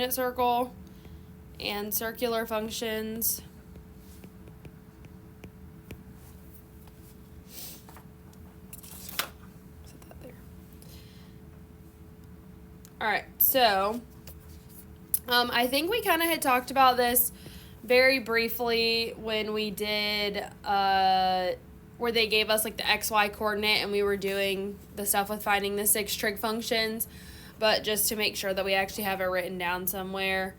unit circle and circular functions. Set that there. All right, so I think we kind of had talked about this very briefly when we did where they gave us like the XY coordinate and we were doing the stuff with finding the 6 trig functions. But just to make sure that we actually have it written down somewhere,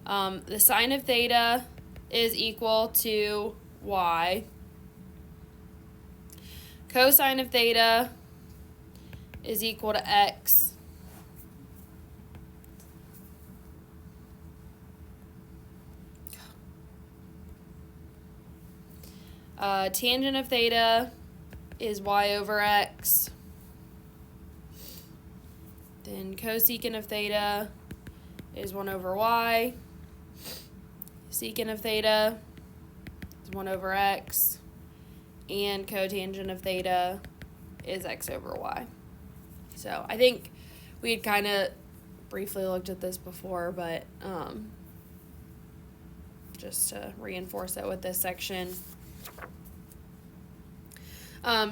the sine of theta is equal to y. Cosine of theta is equal to x. Tangent of theta is y over x. Then cosecant of theta is 1 over y. Secant of theta is 1 over x. And cotangent of theta is x over y. So I think we had kind of briefly looked at this before, but just to reinforce it with this section.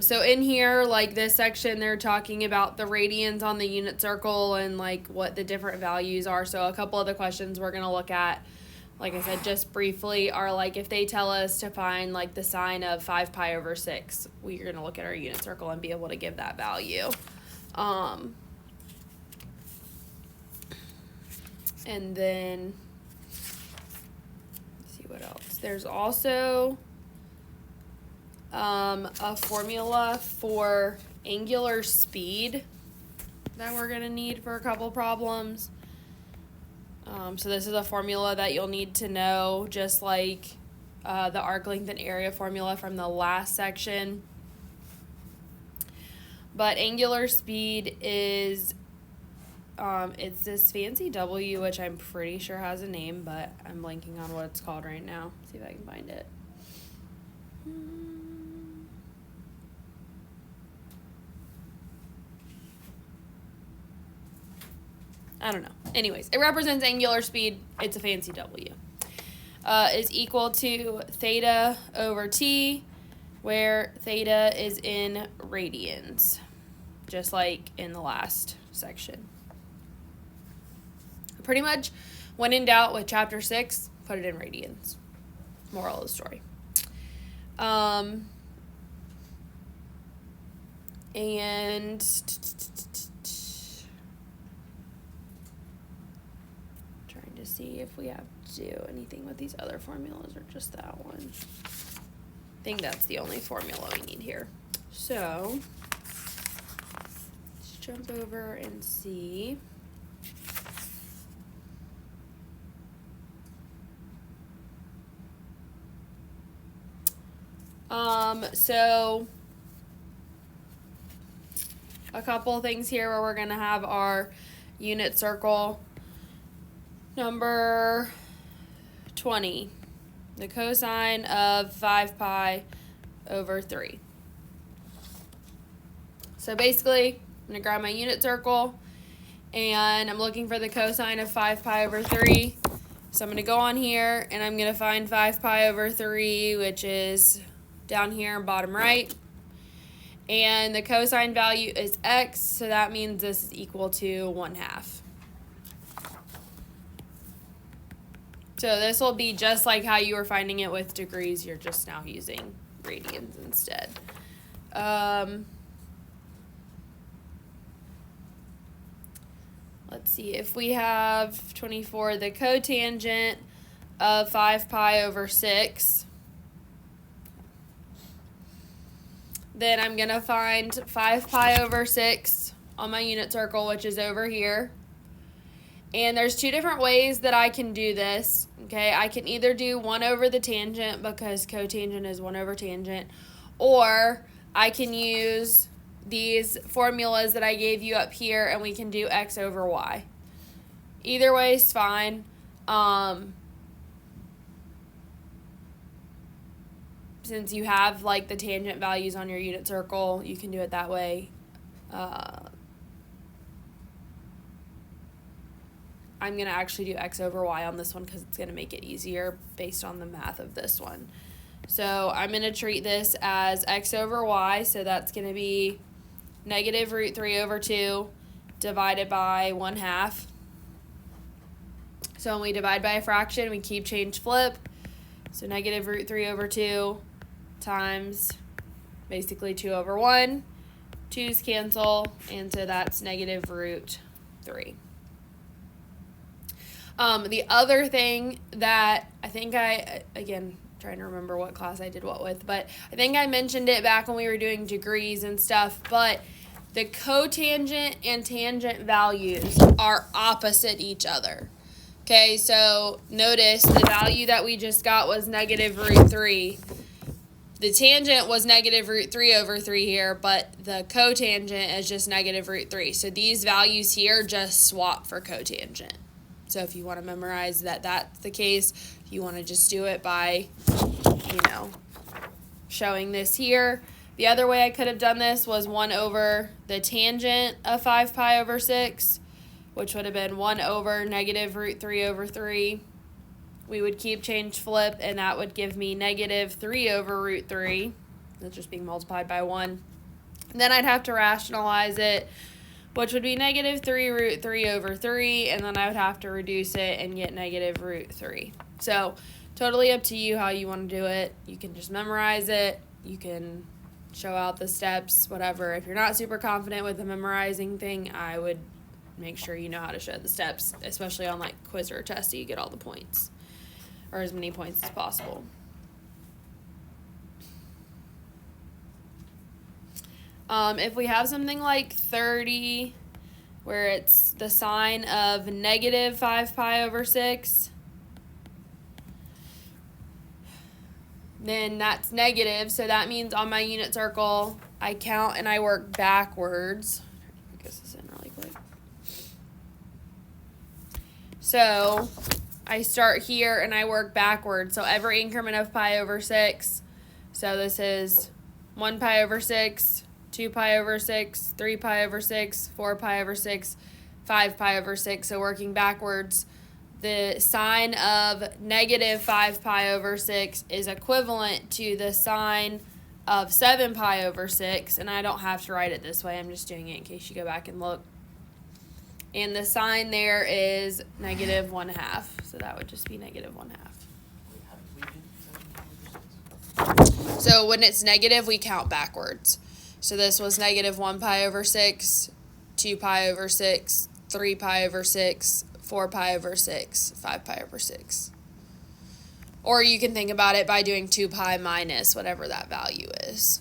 So in here, like this section, they're talking about the radians on the unit circle and like what the different values are. So a couple of the questions we're going to look at, like I said, just briefly are like if they tell us to find like the sine of 5 pi over 6, we're going to look at our unit circle and be able to give that value. And then, let's see what else. There's also a formula for angular speed that we're going to need for a couple problems. So this is a formula that you'll need to know, just like the arc length and area formula from the last section. But angular speed is, it's this fancy W, which I'm pretty sure has a name, but I'm blanking on what it's called right now. See if I can find it. I don't know. Anyways, it represents angular speed. It's a fancy W. Is equal to theta over t, where theta is in radians, just like in the last section. Pretty much, when in doubt with chapter 6, put it in radians. Moral of the story. And trying to see if we have to do anything with these other formulas or just that one. I think that's the only formula we need here. So let's jump over and see. So a couple of things here where we're going to have our unit circle. Number 20, the cosine of 5 pi over 3. So basically, I'm going to grab my unit circle, and I'm looking for the cosine of 5 pi over 3. So I'm going to go on here, and I'm going to find 5 pi over 3, which is down here, bottom right. And the cosine value is x, so that means this is equal to 1/2. So this will be just like how you were finding it with degrees. You're just now using radians instead. Let's see. If we have 24, the cotangent of 5 pi over 6, then I'm going to find 5 pi over 6 on my unit circle, which is over here. And there's 2 different ways that I can do this. Okay, I can either do 1 over the tangent because cotangent is 1 over tangent, or I can use these formulas that I gave you up here and we can do x over y. Either way is fine. Since you have like the tangent values on your unit circle, you can do it that way. I'm going to actually do x over y on this one because it's going to make it easier based on the math of this one. So I'm going to treat this as x over y, so that's going to be negative root 3 over 2 divided by 1/2. So when we divide by a fraction, we keep, change, flip. So negative root 3 over 2 times basically 2 over 1. 2's cancel, and so that's negative root 3. The other thing that I think again, trying to remember what class I did what with, but I think I mentioned it back when we were doing degrees and stuff, but the cotangent and tangent values are opposite each other. Okay, so notice the value that we just got was negative root 3. The tangent was negative root 3 over 3 here, but the cotangent is just negative root 3. So these values here just swap for cotangent. So if you want to memorize that that's the case, you want to just do it by, showing this here. The other way I could have done this was 1 over the tangent of 5 pi over 6, which would have been 1 over negative root 3 over 3. We would keep, change, flip, and that would give me negative 3 over root 3. That's just being multiplied by 1. And then I'd have to rationalize it, which would be negative 3 root 3 over 3, and then I would have to reduce it and get negative root 3. So totally up to you how you want to do it. You can just memorize it. You can show out the steps, whatever. If you're not super confident with the memorizing thing, I would make sure you know how to show the steps, especially on like quiz or test, so you get all the points, or as many points as possible. If we have something like 30, where it's the sign of negative 5 pi over 6, then that's negative, so that means on my unit circle, I count and I work backwards. I guess this in really quick. So I start here and I work backwards. So every increment of pi over 6. So this is 1 pi over 6, 2 pi over 6, 3 pi over 6, 4 pi over 6, 5 pi over 6. So working backwards, the sign of negative 5 pi over 6 is equivalent to the sign of 7 pi over 6. And I don't have to write it this way. I'm just doing it in case you go back and look. And the sign there is negative 1/2. So that would just be negative 1/2. So when it's negative, we count backwards. So this was negative 1 pi over 6, 2 pi over 6, 3 pi over 6, 4 pi over 6, 5 pi over 6. Or you can think about it by doing 2 pi minus whatever that value is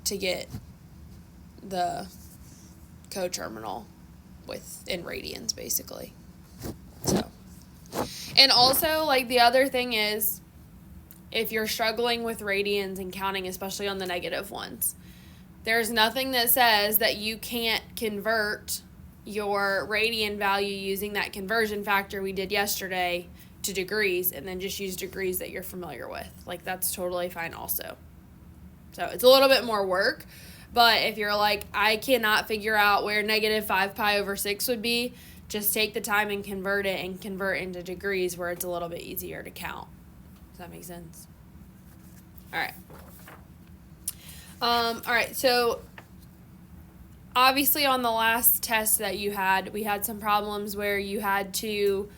to get the coterminal in radians, basically. So, and also, like, the other thing is, if you're struggling with radians and counting, especially on the negative ones, there's nothing that says that you can't convert your radian value using that conversion factor we did yesterday to degrees, and then just use degrees that you're familiar with. Like, that's totally fine also. So it's a little bit more work, but if you're like, I cannot figure out where negative 5 pi over 6 would be, just take the time and convert it and convert into degrees where it's a little bit easier to count. Does that make sense? All right. All right, so obviously on the last test that you had, we had some problems where you had to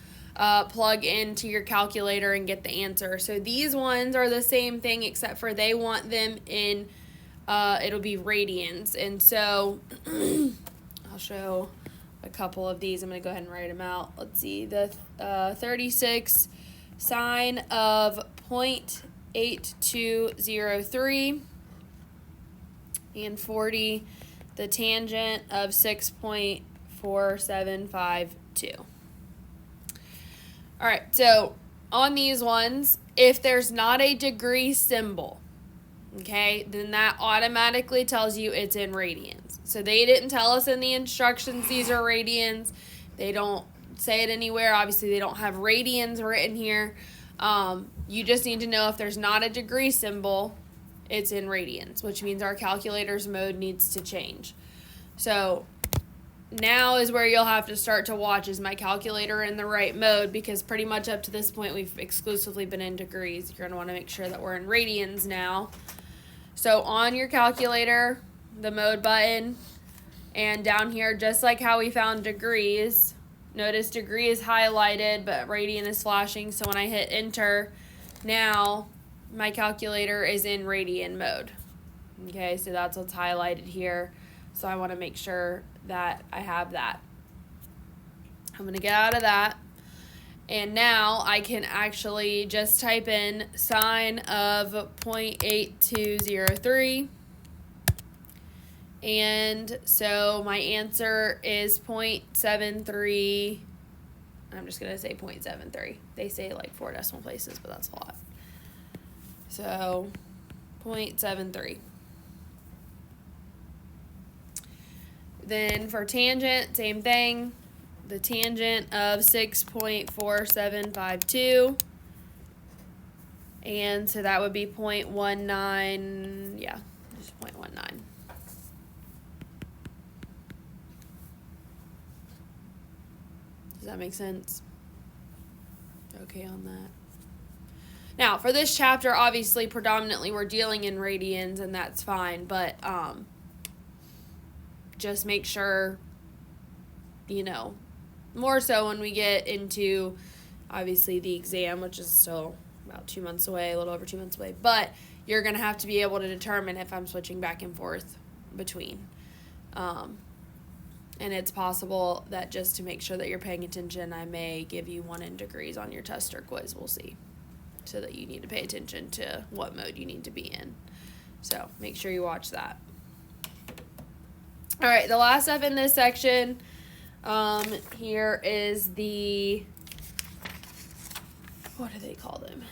plug into your calculator and get the answer. So these ones are the same thing, except for they want them in, it'll be radians. And so I'll show a couple of these. I'm going to go ahead and write them out. Let's see, the 36 sine of 0.8203 and 40 the tangent of 6.4752. All right, so on these ones, if there's not a degree symbol, okay, then that automatically tells you it's in radians. So they didn't tell us in the instructions these are radians. They don't say it anywhere. Obviously, they don't have radians written here. You just need to know if there's not a degree symbol, it's in radians, which means our calculator's mode needs to change. So now is where you'll have to start to watch, is my calculator in the right mode, because pretty much up to this point we've exclusively been in degrees. You're going to want to make sure that we're in radians now. So on your calculator, the mode button, and down here, just like how we found degrees, notice degree is highlighted but radian is flashing. So when I hit enter, now my calculator is in radian mode. Okay, so that's what's highlighted here. So I want to make sure that I have that. I'm going to get out of that. And now I can actually just type in sine of 0.8203. And so my answer is 0.73. I'm just going to say 0.73. They say like 4 decimal places, but that's a lot. So 0.73. Then for tangent, same thing. The tangent of 6.4752. And so that would be 0.19, yeah, just 0.19. Does that make sense? Okay on that. Now, for this chapter, obviously, predominantly we're dealing in radians, and that's fine, but just make sure, you know, more so when we get into, obviously, the exam, which is still about 2 months away, a little over 2 months away, but you're going to have to be able to determine if I'm switching back and forth between. And it's possible that just to make sure that you're paying attention, I may give you 1 in degrees on your test or quiz. We'll see. So that you need to pay attention to what mode you need to be in. So make sure you watch that. All right, the last step in this section here is the, what do they call them?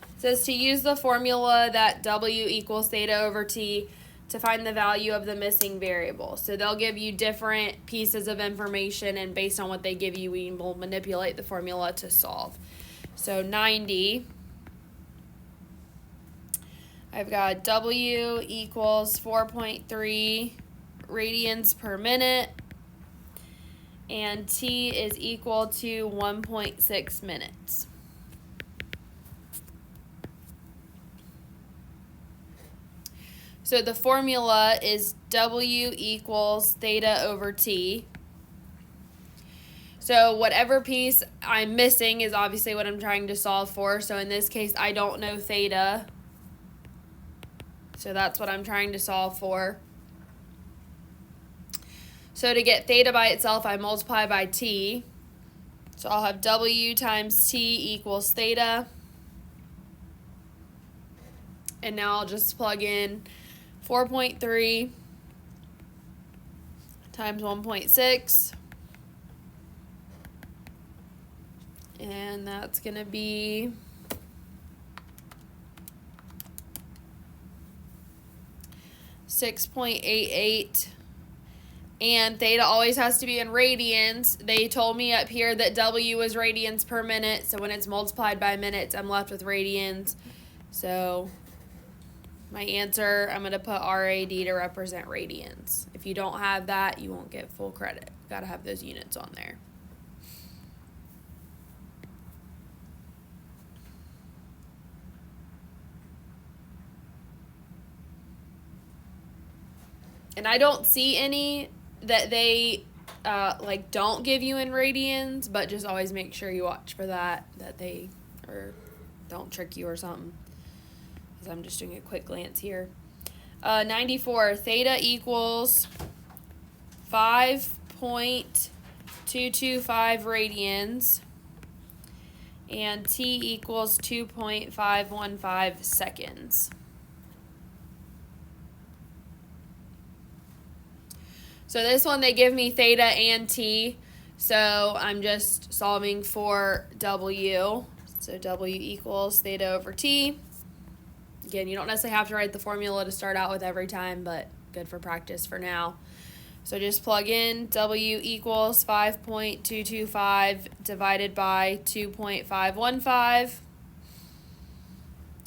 It says to use the formula that W equals theta over T to find the value of the missing variable. So they'll give you different pieces of information, and based on what they give you, we will manipulate the formula to solve. So 90, I've got W equals 4.3 radians per minute, and T is equal to 1.6 minutes. So the formula is W equals theta over T. So whatever piece I'm missing is obviously what I'm trying to solve for. So in this case, I don't know theta. So that's what I'm trying to solve for. So to get theta by itself, I multiply by T. So I'll have W times T equals theta. And now I'll just plug in 4.3 times 1.6. And that's going to be 6.88. And theta always has to be in radians. They told me up here that W is radians per minute. So when it's multiplied by minutes, I'm left with radians. So my answer, I'm going to put RAD to represent radians. If you don't have that, you won't get full credit. Got to have those units on there. And I don't see any that they don't give you in radians, but just always make sure you watch for that they don't trick you or something. Because I'm just doing a quick glance here. 94, theta equals 5.225 radians, and T equals 2.515 seconds. So this one, they give me theta and T, so I'm just solving for W. So W equals theta over T. Again, you don't necessarily have to write the formula to start out with every time, but good for practice for now. So just plug in W equals 5.225 divided by 2.515.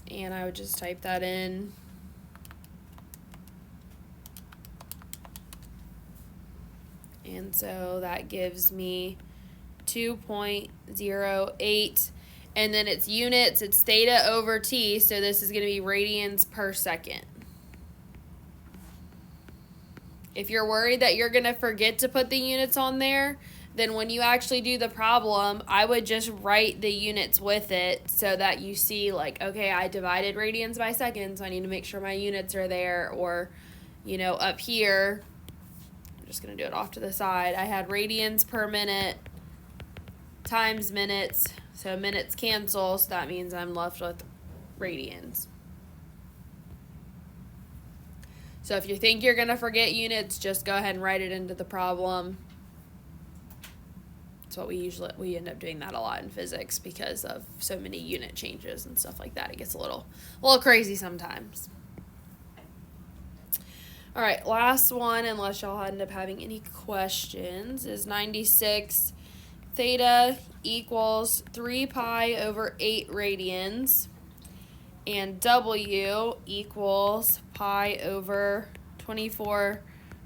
And I would just type that in. And so that gives me 2.08. And then it's units, it's theta over t, so this is going to be radians per second. If you're worried that you're going to forget to put the units on there, then when you actually do the problem, I would just write the units with it so that you see, like, okay, I divided radians by seconds, so I need to make sure my units are there. Or, you know, up here, I'm just going to do it off to the side. I had radians per minute times minutes. So minutes cancel, so that means I'm left with radians. So if you think you're going to forget units, just go ahead and write it into the problem. That's what we end up doing that a lot in physics because of so many unit changes and stuff like that. It gets a little crazy sometimes. All right, last one, unless y'all end up having any questions, is 96. Theta equals 3 pi over 8 radians, and W equals pi over 24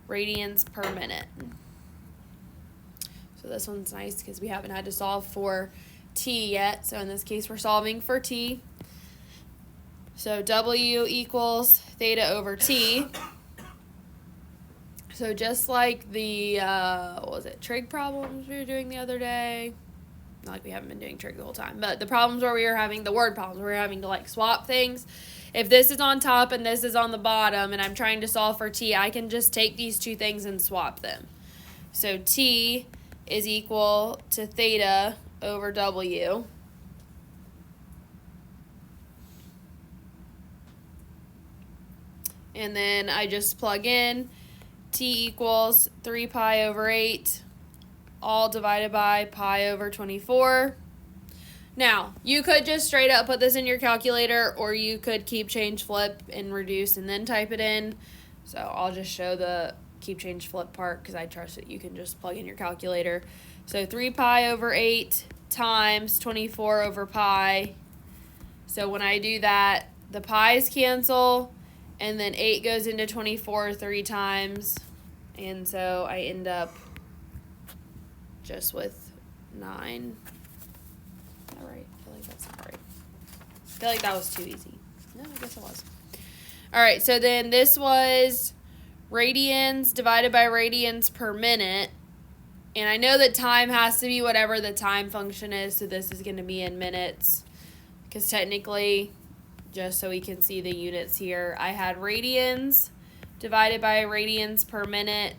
radians per minute. So this one's nice because we haven't had to solve for t yet. So in this case, we're solving for t. So W equals theta over t. So just like the, trig problems we were doing the other day, not like we haven't been doing trig the whole time, but the problems where we were having, the word problems, where we were having to like swap things. If this is on top and this is on the bottom and I'm trying to solve for t, I can just take these two things and swap them. So t is equal to theta over W. And then I just plug in t equals 3 pi over 8, all divided by pi over 24. Now, you could just straight up put this in your calculator, or you could keep, change, flip, and reduce, and then type it in. So I'll just show the keep, change, flip part, because I trust that you can just plug in your calculator. So 3 pi over 8 times 24 over pi. So when I do that, the pi's cancel, and then 8 goes into 24 3 times. And so I end up just with 9. Is that right? I feel like that's not right. I feel like that was too easy. No, I guess it was. All right, so then this was radians divided by radians per minute. And I know that time has to be whatever the time function is, so this is going to be in minutes. Because technically, just so we can see the units here, I had radians divided by radians per minute.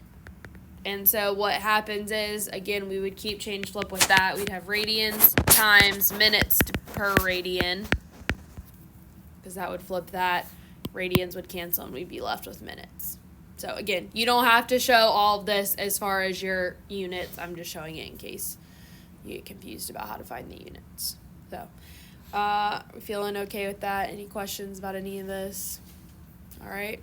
And so what happens is, again, we would keep, change, flip with that. We'd have radians times minutes per radian, because that would flip that. Radians would cancel and we'd be left with minutes. So again, you don't have to show all of this as far as your units. I'm just showing it in case you get confused about how to find the units. So we feeling okay with that? Any questions about any of this? All right.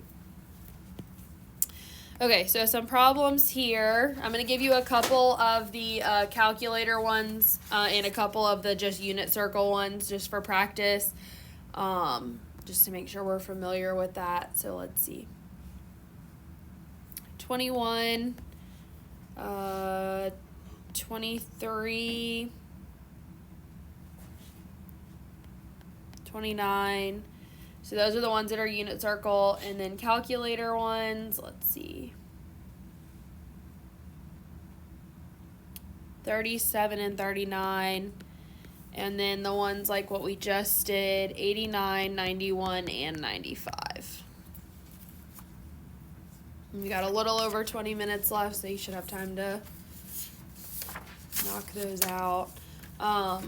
Okay, so some problems here. I'm going to give you a couple of the calculator ones and a couple of the just unit circle ones just for practice, just to make sure we're familiar with that. So let's see. 21, 23, 29. So those are the ones that are unit circle. And then calculator ones, let's see. 37 and 39. And then the ones like what we just did, 89, 91, and 95. We got a little over 20 minutes left, so you should have time to knock those out. Yeah.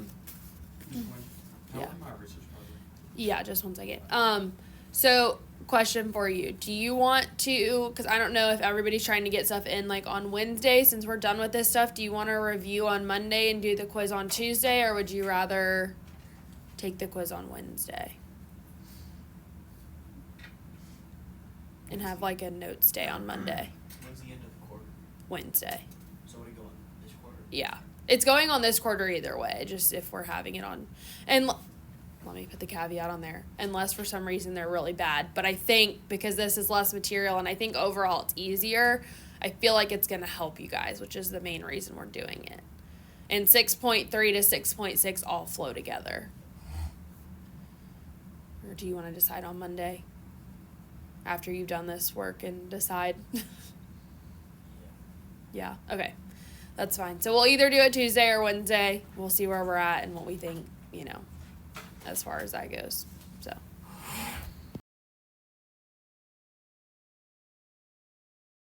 Yeah, just 1 second. So question for you. Do you want to, because I don't know if everybody's trying to get stuff in like on Wednesday, since we're done with this stuff, do you want to review on Monday and do the quiz on Tuesday, or would you rather take the quiz on Wednesday? And have like a notes day on Monday. When's the end of the quarter? Wednesday. So what are you going this quarter? Yeah. It's going on this quarter either way, just if we're having it on. And let me put the caveat on there. Unless for some reason they're really bad. But I think because this is less material and I think overall it's easier, I feel like it's going to help you guys, which is the main reason we're doing it. And 6.3 to 6.6 all flow together. Or do you want to decide on Monday? After you've done this work and decide? Yeah, okay. That's fine. So we'll either do it Tuesday or Wednesday. We'll see where we're at and what we think, as far as that goes. So